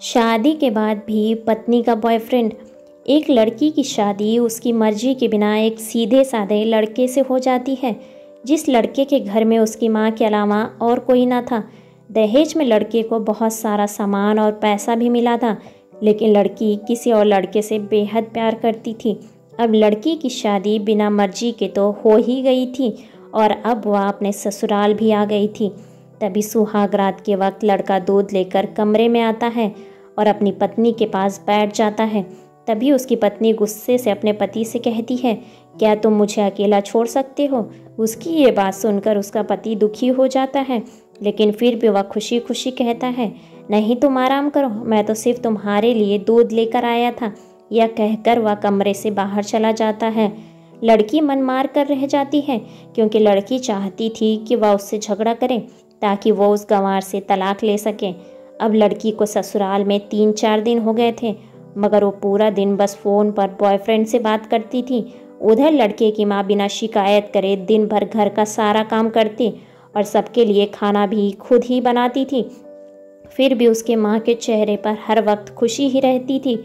शादी के बाद भी पत्नी का बॉयफ्रेंड। एक लड़की की शादी उसकी मर्जी के बिना एक सीधे साधे लड़के से हो जाती है, जिस लड़के के घर में उसकी माँ के अलावा और कोई ना था। दहेज में लड़के को बहुत सारा सामान और पैसा भी मिला था, लेकिन लड़की किसी और लड़के से बेहद प्यार करती थी। अब लड़की की शादी बिना मर्जी के तो हो ही गई थी और अब वह अपने ससुराल भी आ गई थी। तभी सुहाग रात के वक्त लड़का दूध लेकर कमरे में आता है और अपनी पत्नी के पास बैठ जाता है। तभी उसकी पत्नी गुस्से से अपने पति से कहती है, क्या तुम मुझे अकेला छोड़ सकते हो? उसकी ये बात सुनकर उसका पति दुखी हो जाता है, लेकिन फिर भी वह खुशी खुशी कहता है, नहीं तुम आराम करो, मैं तो सिर्फ तुम्हारे लिए दूध लेकर आया था। यह कहकर वह कमरे से बाहर चला जाता है। लड़की मन मार कर रह जाती है, क्योंकि लड़की चाहती थी कि वह उससे झगड़ा करे ताकि वो उस गंवार से तलाक ले सके। अब लड़की को ससुराल में 3-4 दिन हो गए थे, मगर वो पूरा दिन बस फ़ोन पर बॉयफ्रेंड से बात करती थी। उधर लड़के की माँ बिना शिकायत करे दिन भर घर का सारा काम करती और सबके लिए खाना भी खुद ही बनाती थी। फिर भी उसके माँ के चेहरे पर हर वक्त खुशी ही रहती थी।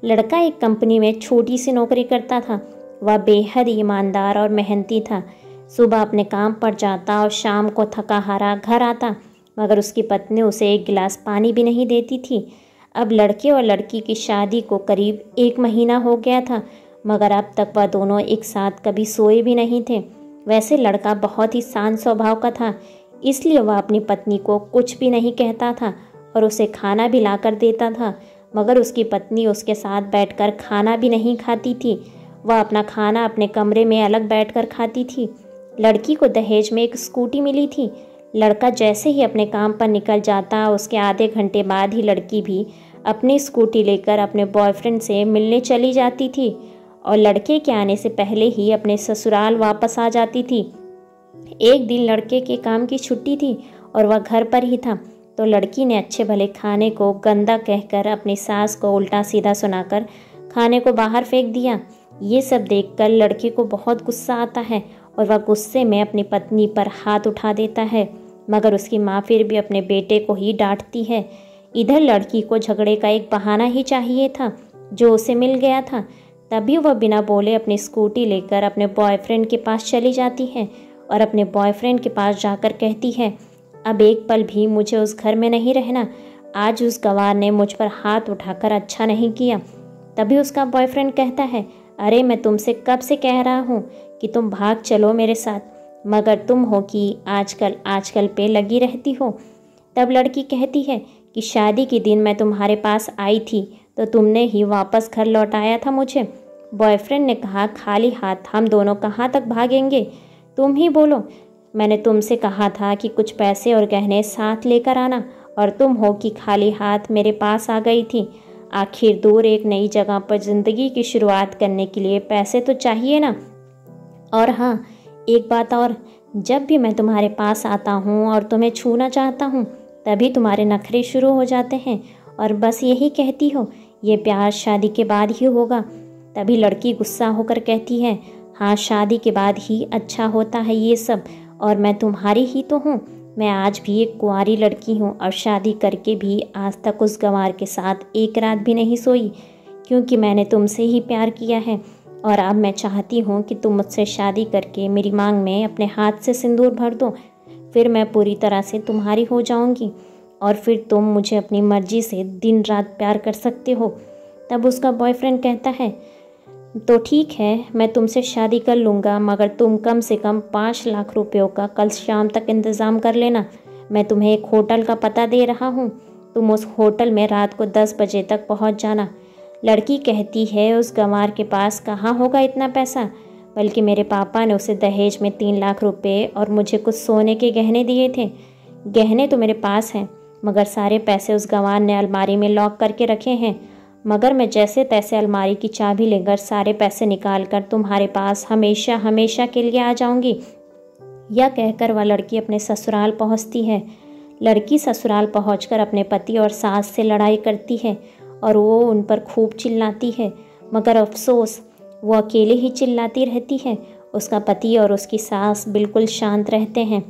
लड़का एक कंपनी में छोटी सी नौकरी करता था। वह बेहद ईमानदार और मेहनती था। सुबह अपने काम पर जाता और शाम को थका हारा घर आता, मगर उसकी पत्नी उसे एक गिलास पानी भी नहीं देती थी। अब लड़के और लड़की की शादी को करीब 1 महीना हो गया था, मगर अब तक वह दोनों एक साथ कभी सोए भी नहीं थे। वैसे लड़का बहुत ही शांत स्वभाव का था, इसलिए वह अपनी पत्नी को कुछ भी नहीं कहता था और उसे खाना भी लाकर देता था, मगर उसकी पत्नी उसके साथ बैठकर खाना भी नहीं खाती थी। वह अपना खाना अपने कमरे में अलग बैठकर खाती थी। लड़की को दहेज में एक स्कूटी मिली थी। लड़का जैसे ही अपने काम पर निकल जाता, उसके आधे घंटे बाद ही लड़की भी अपनी स्कूटी लेकर अपने बॉयफ्रेंड से मिलने चली जाती थी और लड़के के आने से पहले ही अपने ससुराल वापस आ जाती थी। एक दिन लड़के के काम की छुट्टी थी और वह घर पर ही था, तो लड़की ने अच्छे भले खाने को गंदा कहकर अपनी सास को उल्टा सीधा सुनाकर खाने को बाहर फेंक दिया। ये सब देखकर लड़के को बहुत गुस्सा आता है और वह गुस्से में अपनी पत्नी पर हाथ उठा देता है, मगर उसकी माँ फिर भी अपने बेटे को ही डांटती है। इधर लड़की को झगड़े का एक बहाना ही चाहिए था, जो उसे मिल गया था। तभी वह बिना बोले अपनी स्कूटी लेकर अपने बॉयफ्रेंड के पास चली जाती है और अपने बॉयफ्रेंड के पास जाकर कहती है, अब एक पल भी मुझे उस घर में नहीं रहना। आज उस गंवार ने मुझ पर हाथ उठाकर अच्छा नहीं किया। तभी उसका बॉयफ्रेंड कहता है, अरे मैं तुमसे कब से कह रहा हूँ कि तुम भाग चलो मेरे साथ, मगर तुम हो कि आजकल पे लगी रहती हो। तब लड़की कहती है कि शादी के दिन मैं तुम्हारे पास आई थी तो तुमने ही वापस घर लौटाया था मुझे। बॉयफ्रेंड ने कहा, खाली हाथ हम दोनों कहाँ तक भागेंगे? तुम ही बोलो। मैंने तुमसे कहा था कि कुछ पैसे और गहने साथ लेकर आना, और तुम हो कि खाली हाथ मेरे पास आ गई थी। आखिर दूर एक नई जगह पर ज़िंदगी की शुरुआत करने के लिए पैसे तो चाहिए ना। और हाँ, एक बात और, जब भी मैं तुम्हारे पास आता हूँ और तुम्हें छूना चाहता हूँ, तभी तुम्हारे नखरे शुरू हो जाते हैं और बस यही कहती हो, ये प्यार शादी के बाद ही होगा। तभी लड़की गुस्सा होकर कहती है, हाँ शादी के बाद ही अच्छा होता है ये सब, और मैं तुम्हारी ही तो हूँ। मैं आज भी एक कुंवारी लड़की हूँ और शादी करके भी आज तक उस गंवार के साथ एक रात भी नहीं सोई, क्योंकि मैंने तुमसे ही प्यार किया है। और अब मैं चाहती हूँ कि तुम मुझसे शादी करके मेरी मांग में अपने हाथ से सिंदूर भर दो, फिर मैं पूरी तरह से तुम्हारी हो जाऊँगी और फिर तुम मुझे अपनी मर्जी से दिन रात प्यार कर सकते हो। तब उसका बॉयफ्रेंड कहता है, तो ठीक है, मैं तुमसे शादी कर लूँगा, मगर तुम कम से कम 5 लाख रुपयों का कल शाम तक इंतज़ाम कर लेना। मैं तुम्हें एक होटल का पता दे रहा हूँ, तुम उस होटल में रात को 10 बजे तक पहुँच जाना। लड़की कहती है, उस गंवार के पास कहाँ होगा इतना पैसा, बल्कि मेरे पापा ने उसे दहेज में 3 लाख रुपए और मुझे कुछ सोने के गहने दिए थे। गहने तो मेरे पास हैं, मगर सारे पैसे उस गंवार ने अलमारी में लॉक करके रखे हैं। मगर मैं जैसे तैसे अलमारी की चाबी लेकर सारे पैसे निकाल कर तुम्हारे पास हमेशा हमेशा के लिए आ जाऊंगी। यह कहकर वह लड़की अपने ससुराल पहुंचती है। लड़की ससुराल पहुंचकर अपने पति और सास से लड़ाई करती है और वो उन पर खूब चिल्लाती है, मगर अफसोस वो अकेले ही चिल्लाती रहती है। उसका पति और उसकी सास बिल्कुल शांत रहते हैं।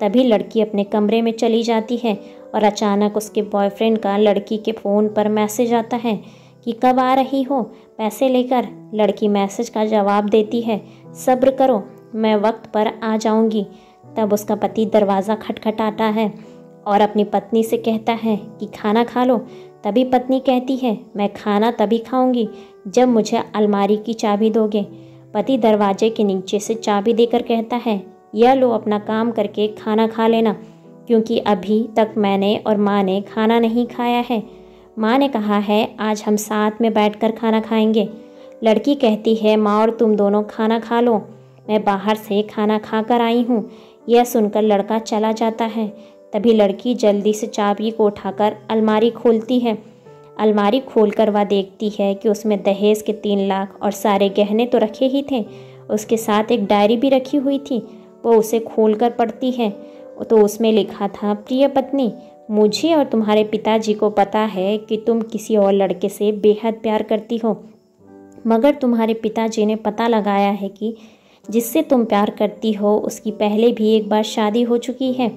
तभी लड़की अपने कमरे में चली जाती है और अचानक उसके बॉयफ्रेंड का लड़की के फ़ोन पर मैसेज आता है कि कब आ रही हो पैसे लेकर। लड़की मैसेज का जवाब देती है, सब्र करो, मैं वक्त पर आ जाऊंगी। तब उसका पति दरवाज़ा खटखटाता है और अपनी पत्नी से कहता है कि खाना खा लो। तभी पत्नी कहती है, मैं खाना तभी खाऊंगी जब मुझे अलमारी की चाबी दोगे। पति दरवाजे के नीचे से चाबी देकर कहता है, यह लो, अपना काम करके खाना खा लेना, क्योंकि अभी तक मैंने और माँ ने खाना नहीं खाया है। माँ ने कहा है आज हम साथ में बैठकर खाना खाएंगे। लड़की कहती है, माँ और तुम दोनों खाना खा लो, मैं बाहर से खाना खाकर आई हूँ। यह सुनकर लड़का चला जाता है। तभी लड़की जल्दी से चाबी को उठाकर अलमारी खोलती है। अलमारी खोलकर वह देखती है कि उसमें दहेज के 3 लाख और सारे गहने तो रखे ही थे, उसके साथ एक डायरी भी रखी हुई थी। वो उसे खोलकर पढ़ती है तो उसमें लिखा था, प्रिय पत्नी, मुझे और तुम्हारे पिताजी को पता है कि तुम किसी और लड़के से बेहद प्यार करती हो, मगर तुम्हारे पिताजी ने पता लगाया है कि जिससे तुम प्यार करती हो उसकी पहले भी एक बार शादी हो चुकी है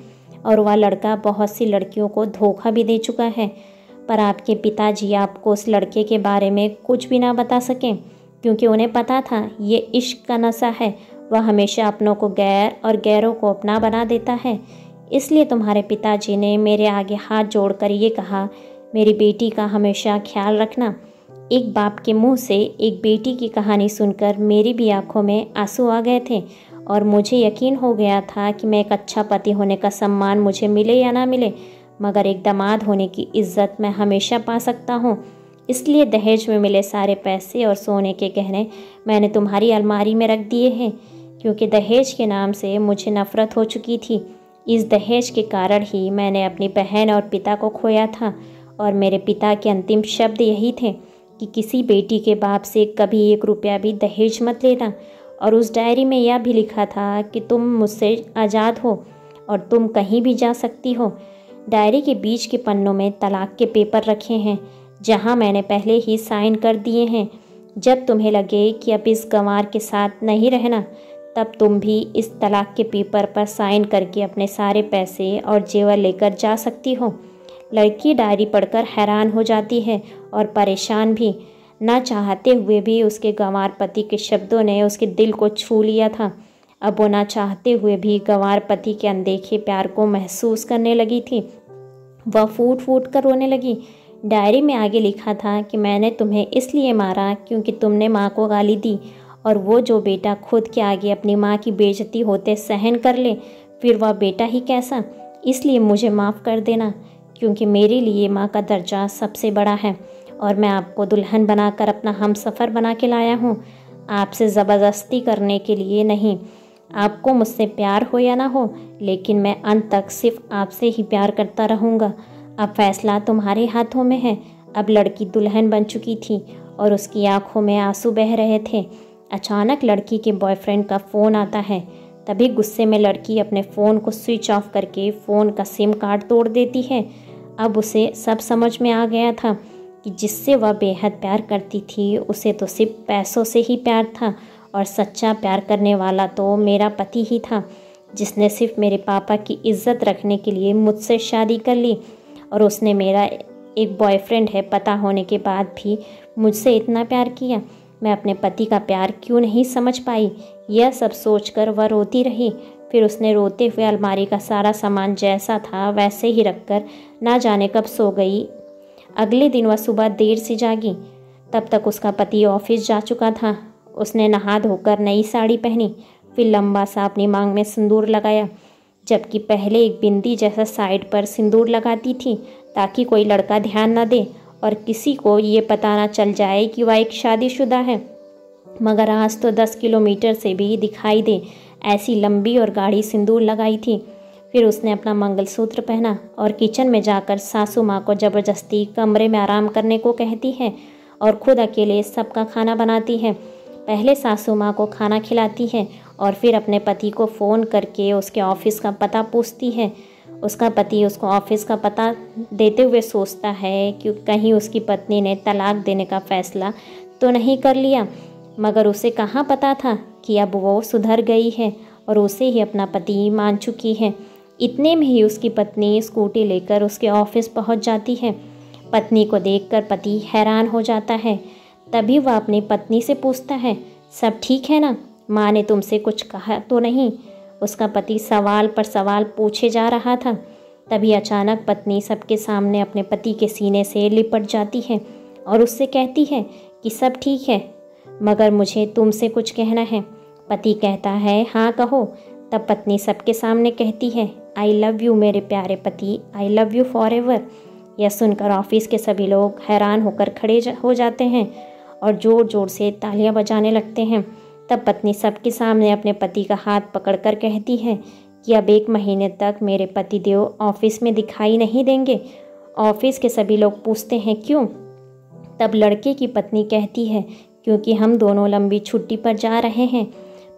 और वह लड़का बहुत सी लड़कियों को धोखा भी दे चुका है। पर आपके पिताजी आपको उस लड़के के बारे में कुछ भी ना बता सकें, क्योंकि उन्हें पता था ये इश्क का नशा है, वह हमेशा अपनों को गैर और गैरों को अपना बना देता है। इसलिए तुम्हारे पिताजी ने मेरे आगे हाथ जोड़कर ये कहा, मेरी बेटी का हमेशा ख्याल रखना। एक बाप के मुंह से एक बेटी की कहानी सुनकर मेरी भी आंखों में आंसू आ गए थे और मुझे यकीन हो गया था कि मैं एक अच्छा पति होने का सम्मान मुझे मिले या ना मिले, मगर एक दामाद होने की इज्जत मैं हमेशा पा सकता हूँ। इसलिए दहेज में मिले सारे पैसे और सोने के गहने मैंने तुम्हारी अलमारी में रख दिए हैं, क्योंकि दहेज के नाम से मुझे नफरत हो चुकी थी। इस दहेज के कारण ही मैंने अपनी बहन और पिता को खोया था और मेरे पिता के अंतिम शब्द यही थे कि किसी बेटी के बाप से कभी 1 रुपया भी दहेज मत लेना। और उस डायरी में यह भी लिखा था कि तुम मुझसे आज़ाद हो और तुम कहीं भी जा सकती हो। डायरी के बीच के पन्नों में तलाक के पेपर रखे हैं, जहां मैंने पहले ही साइन कर दिए हैं। जब तुम्हें लगे कि अब इस गंवार के साथ नहीं रहना, तब तुम भी इस तलाक के पेपर पर साइन करके अपने सारे पैसे और जेवर लेकर जा सकती हो। लड़की डायरी पढ़कर हैरान हो जाती है और परेशान भी। ना चाहते हुए भी उसके गंवार पति के शब्दों ने उसके दिल को छू लिया था। अब वो ना चाहते हुए भी गंवार पति के अनदेखे प्यार को महसूस करने लगी थी। वह फूट फूट कर रोने लगी। डायरी में आगे लिखा था कि मैंने तुम्हें इसलिए मारा क्योंकि तुमने माँ को गाली दी, और वो जो बेटा खुद के आगे अपनी माँ की बेइज्जती होते सहन कर ले, फिर वह बेटा ही कैसा। इसलिए मुझे माफ़ कर देना, क्योंकि मेरे लिए माँ का दर्जा सबसे बड़ा है और मैं आपको दुल्हन बनाकर अपना हमसफ़र बना के लाया हूँ, आपसे ज़बरदस्ती करने के लिए नहीं। आपको मुझसे प्यार हो या ना हो, लेकिन मैं अंत तक सिर्फ आपसे ही प्यार करता रहूँगा। अब फैसला तुम्हारे हाथों में है। अब लड़की दुल्हन बन चुकी थी और उसकी आंखों में आंसू बह रहे थे। अचानक लड़की के बॉयफ्रेंड का फ़ोन आता है। तभी गुस्से में लड़की अपने फ़ोन को स्विच ऑफ करके फ़ोन का सिम कार्ड तोड़ देती है। अब उसे सब समझ में आ गया था कि जिससे वह बेहद प्यार करती थी, उसे तो सिर्फ पैसों से ही प्यार था, और सच्चा प्यार करने वाला तो मेरा पति ही था, जिसने सिर्फ मेरे पापा की इज्जत रखने के लिए मुझसे शादी कर ली। और उसने मेरा एक बॉयफ्रेंड है पता होने के बाद भी मुझसे इतना प्यार किया। मैं अपने पति का प्यार क्यों नहीं समझ पाई। यह सब सोचकर वह रोती रही। फिर उसने रोते हुए अलमारी का सारा सामान जैसा था वैसे ही रखकर ना जाने कब सो गई। अगले दिन वह सुबह देर से जागी। तब तक उसका पति ऑफिस जा चुका था। उसने नहा धोकर नई साड़ी पहनी, फिर लंबा सा अपनी मांग में सिंदूर लगाया, जबकि पहले एक बिंदी जैसा साइड पर सिंदूर लगाती थी ताकि कोई लड़का ध्यान न दे और किसी को ये पता ना चल जाए कि वह एक शादीशुदा है। मगर आज तो 10 किलोमीटर से भी दिखाई दे ऐसी लंबी और गाढ़ी सिंदूर लगाई थी। फिर उसने अपना मंगलसूत्र पहना और किचन में जाकर सासू माँ को ज़बरदस्ती कमरे में आराम करने को कहती है और खुद अकेले सबका खाना बनाती है। पहले सासू माँ को खाना खिलाती है और फिर अपने पति को फ़ोन करके उसके ऑफिस का पता पूछती है। उसका पति उसको ऑफिस का पता देते हुए सोचता है कि कहीं उसकी पत्नी ने तलाक देने का फ़ैसला तो नहीं कर लिया, मगर उसे कहाँ पता था कि अब वो सुधर गई है और उसे ही अपना पति मान चुकी है। इतने में ही उसकी पत्नी स्कूटी लेकर उसके ऑफिस पहुंच जाती है। पत्नी को देखकर पति हैरान हो जाता है। तभी वह अपनी पत्नी से पूछता है, सब ठीक है ना? माँ ने तुमसे कुछ कहा तो नहीं? उसका पति सवाल पर सवाल पूछे जा रहा था। तभी अचानक पत्नी सबके सामने अपने पति के सीने से लिपट जाती है और उससे कहती है कि सब ठीक है, मगर मुझे तुमसे कुछ कहना है। पति कहता है, हाँ कहो। तब पत्नी सबके सामने कहती है, आई लव यू मेरे प्यारे पति, I love you for ever. यह सुनकर ऑफिस के सभी लोग हैरान होकर खड़े हो जाते हैं और ज़ोर ज़ोर से तालियां बजाने लगते हैं। तब पत्नी सबके सामने अपने पति का हाथ पकड़कर कहती है कि अब 1 महीने तक मेरे पतिदेव ऑफिस में दिखाई नहीं देंगे। ऑफिस के सभी लोग पूछते हैं क्यों? तब लड़के की पत्नी कहती है, क्योंकि हम दोनों लंबी छुट्टी पर जा रहे हैं।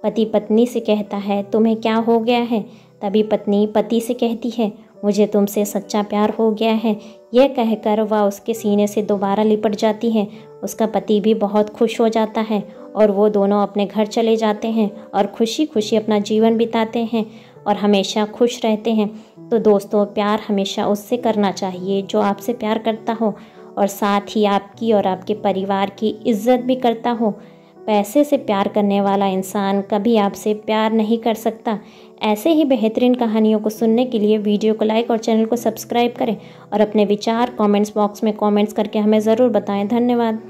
पति पत्नी से कहता है, तुम्हें क्या हो गया है? तभी पत्नी पति से कहती है, मुझे तुमसे सच्चा प्यार हो गया है। यह कहकर वह उसके सीने से दोबारा लिपट जाती है। उसका पति भी बहुत खुश हो जाता है और वो दोनों अपने घर चले जाते हैं और खुशी खुशी अपना जीवन बिताते हैं और हमेशा खुश रहते हैं। तो दोस्तों, प्यार हमेशा उससे करना चाहिए जो आपसे प्यार करता हो और साथ ही आपकी और आपके परिवार की इज्जत भी करता हो। पैसे से प्यार करने वाला इंसान कभी आपसे प्यार नहीं कर सकता। ऐसे ही बेहतरीन कहानियों को सुनने के लिए वीडियो को लाइक और चैनल को सब्सक्राइब करें और अपने विचार कमेंट्स बॉक्स में कमेंट्स करके हमें ज़रूर बताएं। धन्यवाद।